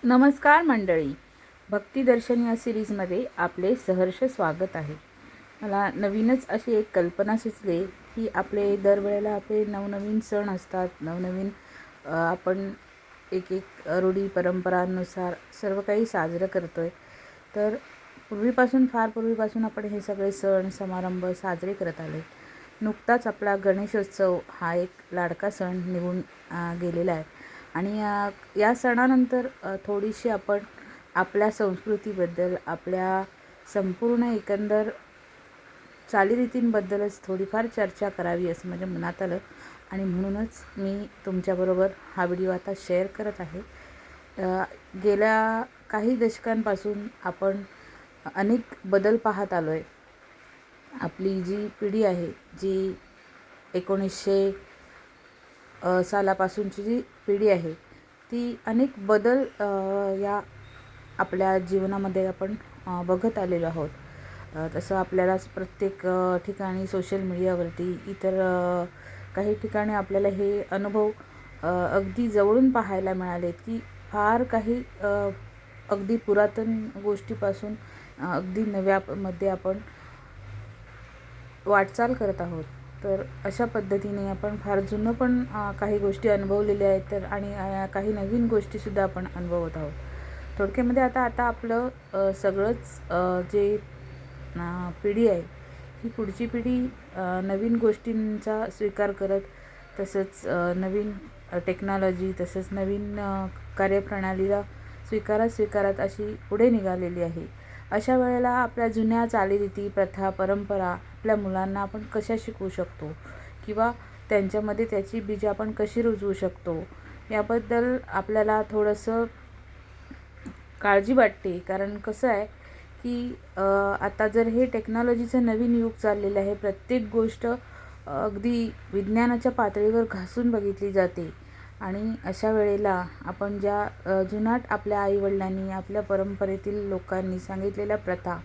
नमस्कार मंडळी, भक्तिदर्शन या सिरीजमध्ये आपले सहर्ष स्वागत आहे. मला नवीनच अशी एक कल्पना सुचली की आपले दरवेळेला आपले नवनवीन सण असतात. नवनवीन आपण एक एक रूढी परंपरांनुसार सर्व काही साजरं करतो आहे. तर फार पूर्वीपासून आपण हे सगळे सण समारंभ साजरे करत आले. नुकताच आपला गणेशोत्सव हा एक लाडका सण निघून गेलेला आहे. आणि या सणानंतर थोडीशी आपण आपल्या संस्कृतीबद्दल, आपल्या संपूर्ण एकंदर चालीरीतींबद्दलच थोडीफार चर्चा करावी असं माझ्या मनात आलं. आणि म्हणूनच मी तुमच्याबरोबर हा व्हिडिओ आता शेअर करत आहे. गेल्या काही दशकांपासून आपण अनेक बदल पाहत आलो आहे. आपली जी पिढी आहे, जी 1900 सालापासूनची जी पिढी आहे, ती अनेक बदल या आपल्या जीवनामध्ये आपण बघत आलेलो आहोत. तसं आपल्याला प्रत्येक ठिकाणी सोशल मीडियावरती इतर काही ठिकाणी आपल्याला हे अनुभव अगदी जवळून पाहायला मिळालेत की फार काही अगदी पुरातन गोष्टीपासून अगदी नव्यामध्ये आपण वाटचाल करत आहोत. तर अशा पद्धतीने आपण फार जुनं पण काही गोष्टी अनुभवलेल्या आहेत, तर आणि काही नवीन गोष्टीसुद्धा आपण अनुभवत आहोत. थोडक्यामध्ये आता आपलं सगळंच जे पिढी आहे, ही पुढची पिढी नवीन गोष्टींचा स्वीकार करत, तसंच नवीन टेक्नॉलॉजी, तसंच नवीन कार्यप्रणालीला स्वीकारत अशी पुढे निघालेली आहे. अशा वेळेला आपल्या जुन्या चालीरीती, प्रथा, परंपरा आपल्या मुलांना आपण कशा शिकवू शकतो किंवा त्यांच्यामध्ये त्याची बीज आपण कशी रुजवू शकतो, याबद्दल आपल्याला थोडंसं काळजी वाटते. कारण कसं आहे की आता जर हे टेक्नॉलॉजीचं नवीन युग चाललेलं आहे, प्रत्येक गोष्ट अगदी विज्ञानाच्या पातळीवर घासून बघितली जाते. आणि अशा वेळेला आपण ज्या जुनाट आपल्या आईवडिलांनी, आपल्या परंपरेतील लोकांनी सांगितलेल्या प्रथा,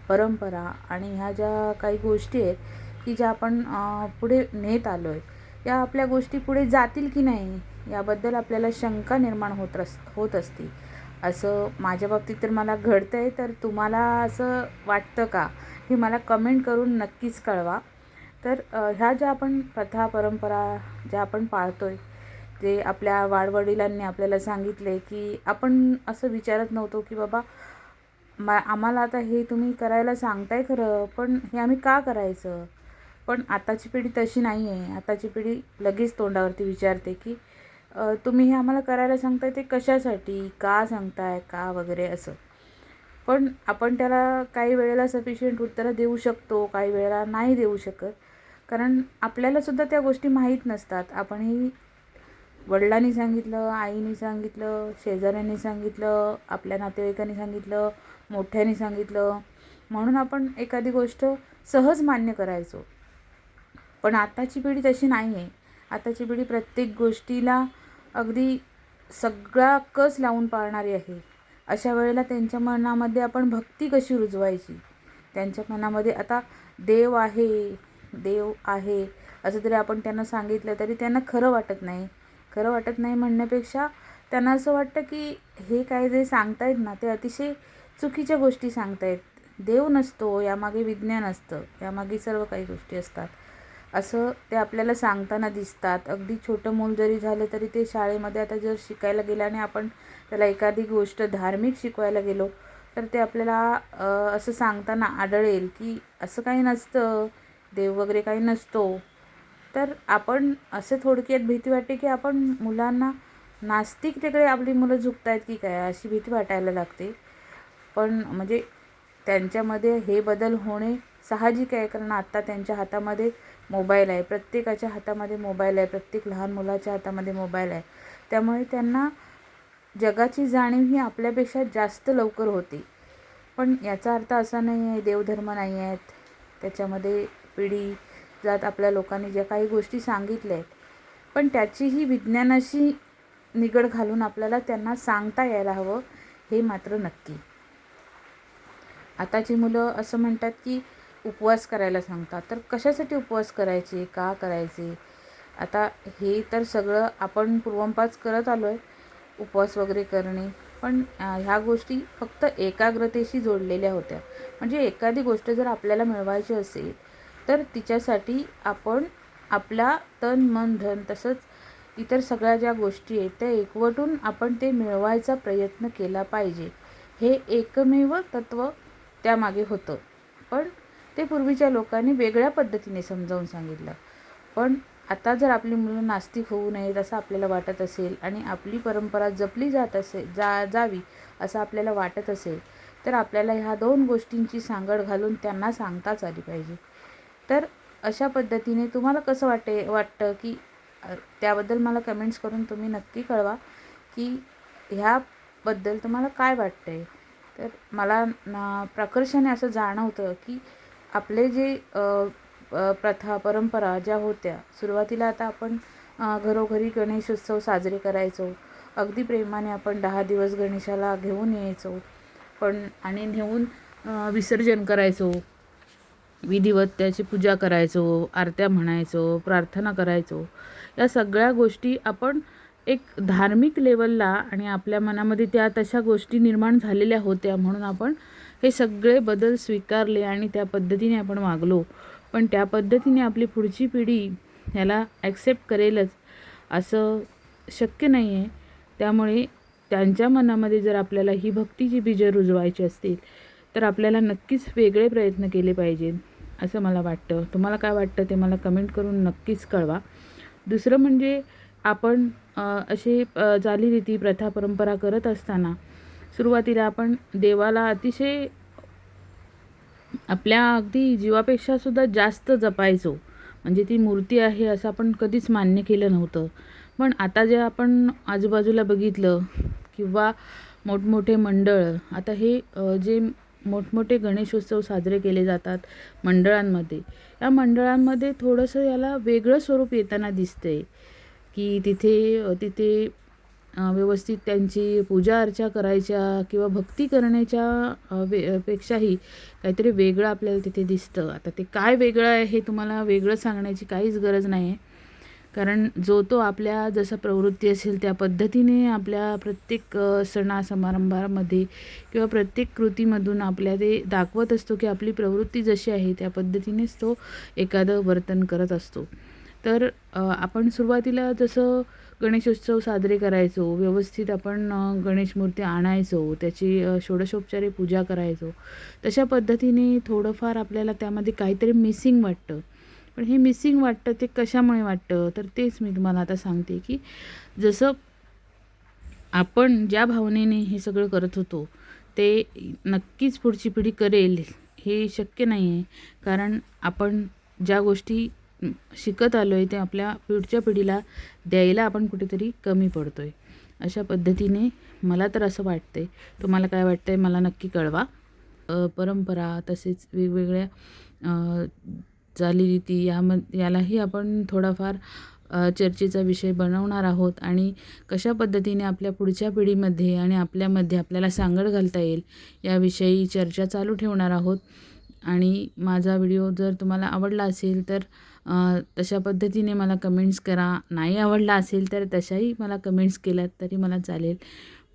परंपरा आणि ह्या ज्या काही गोष्टी आहेत की ज्या आपण पुढे नेत आलो आहे, या आपल्या गोष्टी पुढे जातील की नाही याबद्दल आपल्याला शंका निर्माण होत असते. असं माझ्या बाबतीत तर मला घडतं आहे. तर तुम्हाला असं वाटतं का, हे मला कमेंट करून नक्कीच कळवा. तर ह्या ज्या आपण प्रथा, परंपरा ज्या आपण पाळतो आहे, जे आपल्या वाडवडिलांनी आपल्याला सांगितले की आपण असं विचारत नव्हतो की बाबा आम्हाला आता हे तुम्ही करायला सांगताय खरं, पण हे आम्ही का करायचं. पण आताची पिढी तशी नाही आहे. आताची पिढी लगेच तोंडावरती विचारते की तुम्ही हे आम्हाला करायला सांगताय ते कशासाठी, का सांगताय, का वगैरे असं. पण आपण त्याला काही वेळेला सफिशियंट उत्तरं देऊ शकतो, काही वेळेला नाही देऊ शकत. कारण आपल्यालासुद्धा त्या गोष्टी माहीत नसतात. आपणही वडिलांनी सांगितलं, आईने सांगितलं, शेजाऱ्यांनी सांगितलं, आपल्या नातेवाईकांनी सांगितलं, मोठ्यांनी सांगितलं, म्हणून आपण एखादी गोष्ट सहज मान्य करायचो. पण आताची पिढी तशी नाही आहे. आताची पिढी प्रत्येक गोष्टीला अगदी सगळा कस लावून पाळणारी आहे. अशा वेळेला त्यांच्या मनामध्ये आपण भक्ती कशी रुजवायची. त्यांच्या मनामध्ये आता देव आहे, देव आहे असं जरी आपण त्यांना सांगितलं तरी त्यांना खरं वाटत नाही. खरं वाटत नाही म्हणण्यापेक्षा त्यांना असं वाटतं की हे काय जे सांगतायत ना, ते अतिशय चुकीच्या गोष्टी सांगतायत. देव नसतो, यामागे विज्ञान असतं, यामागे सर्व काही गोष्टी असतात, असं ते आपल्याला सांगताना दिसतात. अगदी छोटं मूल जरी झालं तरी ते शाळेमध्ये आता जर शिकायला गेलं आणि आपण त्याला एखादी गोष्ट धार्मिक शिकवायला गेलो, तर ते आपल्याला असं सांगताना आढळेल की असं काही नसतं, देव वगैरे काही नसतो. तर आपण असे थोडक्यात भीती वाटते की आपण मुलांना नास्तिकतेकडे आपली मुलं झुकतायत की काय, अशी भीती वाटायला लागते. पण म्हणजे त्यांच्यामध्ये हे बदल होणे साहजिक आहे. कारण आत्ता त्यांच्या हातामध्ये मोबाईल आहे, प्रत्येकाच्या हातामध्ये मोबाईल आहे, प्रत्येक लहान मुलाच्या हातामध्ये मोबाईल आहे. त्यामुळे त्यांना जगाची जाणीव ही आपल्यापेक्षा जास्त लवकर होते. पण याचा अर्थ असा नाही आहे देवधर्म नाही आहेत त्याच्यामध्ये. पिढी जात आपल्या लोकांनी ज्या काही गोष्टी सांगितल्या आहेत, पण त्याचीही विज्ञानाशी निगड घालून आपल्याला त्यांना सांगता यायला हवं, हे मात्र नक्की. आताची मुलं असं म्हणतात की उपवास करायला सांगतात. तर कशासाठी उपवास करायचे, का करायचे. आता हे तर सगळं आपण पूर्वंपार करत आलो आहे, उपवास वगैरे करणे. पण ह्या गोष्टी फक्त एकाग्रतेशी जोडलेल्या होत्या. म्हणजे एखादी गोष्ट जर आपल्याला मिळवायची असेल तर तिच्यासाठी आपण आपला तन मन धन तसंच इतर सगळ्या ज्या गोष्टी आहेत त्या एकवटून आपण ते मिळवायचा प्रयत्न केला पाहिजे. हे एकमेव तत्त्व त्यामागे होतं. पण ते पूर्वीच्या लोकांनी वेगळ्या पद्धतीने समजावून सांगितलं. पण आता जर आपली मुलं नास्तिक होऊ नयेत असं आपल्याला वाटत असेल आणि आपली परंपरा जपली जावी असं आपल्याला वाटत असेल तर आपल्याला ह्या 2 गोष्टींची सांगड घालून त्यांना सांगताच आली पाहिजे. तर अशा पद्धतीने तुम्हाला कसं वाटतं की त्याबद्दल मला कमेंट्स करून तुम्ही नक्की कळवा की ह्याबद्दल तुम्हाला काय वाटतं आहे. तर मला प्रकर्षाने असं जाणवतं की आपले जे प्रथा परंपरा ज्या होत्या सुरुवातीला, आता आपण घरोघरी गणेशोत्सव साजरे करायचो. अगदी प्रेमाने आपण 10 दिवस गणेशाला घेऊन यायचो पण आणि नेऊन विसर्जन करायचो. विधिवत त्याची पूजा करायचो, आरत्या म्हणायचो, प्रार्थना करायचो. या सगळ्या गोष्टी आपण एक धार्मिक लेवलला आणि आपल्या मनामध्ये त्या तशा गोष्टी निर्माण झालेल्या होत्या म्हणून आपण हे सगळे बदल स्वीकारले आणि त्या पद्धतीने आपण वागलो. पण त्या पद्धतीने आपली पुढची पिढी ह्याला ॲक्सेप्ट करेलच असं शक्य नाही आहे. त्यामुळे त्यांच्या मनामध्ये जर आपल्याला ही भक्तीची बीजं रुजवायची असतील तर आपल्याला नक्कीच वेगळे प्रयत्न केले पाहिजेत असं मला वाटतं. तुम्हाला काय वाटतं ते मला कमेंट करून नक्कीच कळवा. दुसरं म्हणजे आपण असे चालीरीती प्रथा परंपरा करत असताना सुरुवातीला आपण देवाला अतिशय आपल्या अगदी जीवापेक्षासुद्धा जास्त जपायचो. म्हणजे ती मूर्ती आहे असं आपण कधीच मान्य केलं नव्हतं. पण आता जे आपण आजूबाजूला बघितलं किंवा मोठमोठे मंडळ, आता हे जे मोठमोठे गणेशोत्सव साजरे केले जातात मंडळांमध्ये, या मंडळांमध्ये थोडंसं याला वेगळं स्वरूप येताना दिसतंय की तिथे व्यवस्थित त्यांची पूजा अर्चा करायच्या किंवा भक्ती करण्याच्या पेक्षाही काहीतरी वेगळं आपल्याला तिथे दिसतं. आता ते काय वेगळं आहे हे तुम्हाला वेगळं सांगण्याची काहीच गरज नाही आहे. कारण जो तो आपल्या जसं प्रवृत्ती असेल त्या पद्धतीने आपल्या प्रत्येक सणासमारंभामध्ये किंवा प्रत्येक कृतीमधून आपल्या ते दाखवत असतो की आपली प्रवृत्ती जशी आहे त्या पद्धतीनेच तो एखादं वर्तन करत असतो. तर आपण सुरुवातीला जसं गणेशोत्सव साजरे करायचो, व्यवस्थित आपण गणेश मूर्ती आणायचो, त्याची षोडशोपचारे पूजा करायचो, तशा पद्धतीने थोडंफार आपल्याला त्यामध्ये काहीतरी मिसिंग वाटतं. पण हे मिसिंग वाटतं ते कशामुळे वाटतं तर तेच मी तुम्हाला आता सांगते की जसं आपण ज्या भावनेने हे सगळं करत होतो ते नक्कीच पुढची पिढी करेल हे शक्य नाही आहे. कारण आपण ज्या गोष्टी शिकत आलो आहे ते आपल्या पुढच्या पिढीला द्यायला आपण कुठेतरी कमी पडतो आहे. अशा पद्धतीने मला तर असं वाटतं आहे. तुम्हाला काय वाटतं आहे मला नक्की कळवा. परंपरा तसेच वेगवेगळ्या चालीरीती यालाही आपण थोडाफार चर्चेचा विषय बनवणार आहोत आणि कशा पद्धतीने आपल्या पुढच्या पिढीमध्ये आणि आपल्यामध्ये आपल्याला सांगड घालता येईल याविषयी चर्चा चालू ठेवणार आहोत. आणि माझा व्हिडिओ जर तुम्हाला आवडला असेल तर तशा पद्धतीने मला कमेंट्स करा. नाही आवडला असेल तर तशाही मला कमेंट्स केल्यात तरी मला चालेल.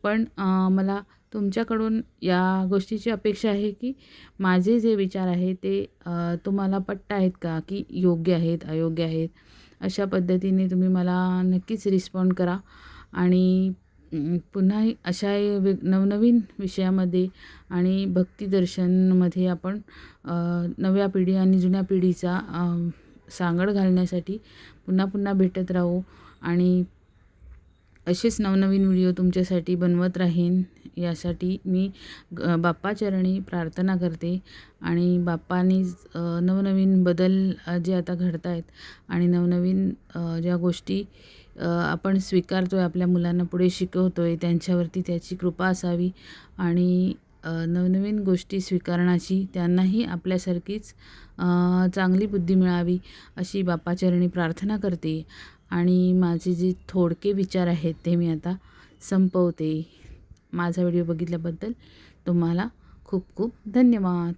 पण मला तुमच्याकडून या गोष्टीची अपेक्षा आहे की माझे जे विचार आहेत ते तुम्हाला पटत आहेत का, की योग्य आहेत अयोग्य आहेत. अशा पद्धतीने तुम्ही मला नक्कीच रिस्पॉन्ड करा आणि पुन्हा अशा नवनवीन विषयामध्ये आणि भक्तिदर्शनमध्ये आपण नव्या पिढी आणि जुन्या पिढीचा सांगड घालण्यासाठी पुन्हा पुन्हा भेटत राहू आणि असेच नवनवीन व्हिडिओ तुमच्यासाठी बनवत राहीन. यासाठी मी बाप्पाचरणी प्रार्थना करते आणि बाप्पानी नवनवीन बदल जे आता घडत आहेत आणि नवनवीन ज्या गोष्टी आपण स्वीकारतो आहे, आपल्या मुलांना पुढे शिकवतो आहे, त्यांच्यावरती त्याची कृपा असावी आणि नवनवीन गोष्टी स्वीकारण्याची त्यांनाही आपल्यासारखीच चांगली बुद्धी मिळावी अशी बाप्पाचरणी प्रार्थना करते. आणि माझे जे थोडके विचार आहेत ते मी आता संपवते. माझा व्हिडिओ बघितल्याबद्दल तुम्हाला खूप खूप धन्यवाद.